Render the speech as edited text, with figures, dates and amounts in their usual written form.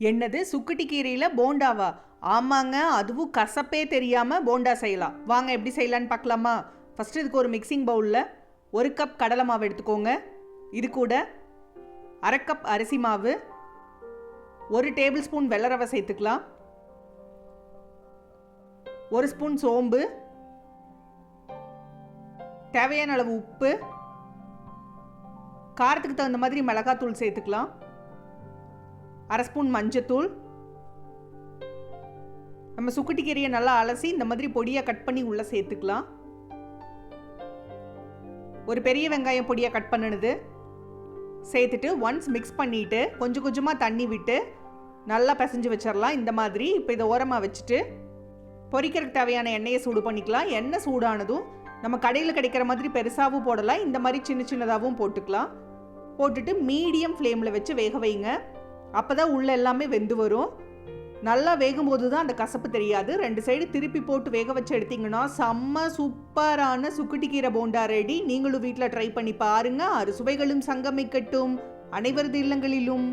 என்னது சுக்குட்டி கீரையில் போண்டாவா? ஆமாங்க, அதுவும் கசப்பே தெரியாமல் போண்டா செய்யலாம். வாங்க எப்படி செய்யலான்னு பார்க்கலாமா? ஃபஸ்ட்டு இதுக்கு ஒரு மிக்சிங் பவுலில் 1 கப் கடலை மாவு எடுத்துக்கோங்க. இது கூட 1/2 கப் அரிசி மாவு, 1 டேபிள் ஸ்பூன் வெள்ளை ரவை சேர்த்துக்கலாம், 1 ஸ்பூன் சோம்பு, தேவையான அளவு உப்பு, காரத்துக்கு தகுந்த மாதிரி மிளகாத்தூள் சேர்த்துக்கலாம், 1/2 ஸ்பூன் மஞ்சத்தூள். நம்ம சுக்குட்டி கீரையை நல்லா அலசி இந்த மாதிரி பொடியாக கட் பண்ணி உள்ளே சேர்த்துக்கலாம். ஒரு பெரிய வெங்காயம் பொடியாக கட் பண்ணினது சேர்த்துட்டு ஒன்ஸ் மிக்ஸ் பண்ணிவிட்டு கொஞ்சம் கொஞ்சமாக தண்ணி விட்டு நல்லா பிசைஞ்சு வச்சிடலாம். இந்த மாதிரி இப்போ இதை ஓரமாக வச்சுட்டு பொரிக்கிறதுக்கு தேவையான எண்ணெயை சூடு பண்ணிக்கலாம். எண்ணெய் சூடானதும் நம்ம கடையில் கிடைக்கிற மாதிரி பெருசாகவும் போடலாம், இந்த மாதிரி சின்ன சின்னதாகவும் போட்டுக்கலாம். போட்டுட்டு மீடியம் ஃப்ளேமில் வச்சு வேக வைங்க. அப்போ தான் உள்ளே எல்லாமே வெந்து வரும். நல்லா வேகும் போது தான் அந்த கசப்பு தெரியாது. 2 சைடு திருப்பி போட்டு வேக வச்சு எடுத்திங்கன்னா செம்ம சூப்பரான சுக்குட்டி கீரை போண்டா ரெடி. நீங்களும் வீட்டில் ட்ரை பண்ணி பாருங்கள். அறுசுவைகளும் சங்கமிக்கட்டும் அனைவரது இல்லங்களிலும்.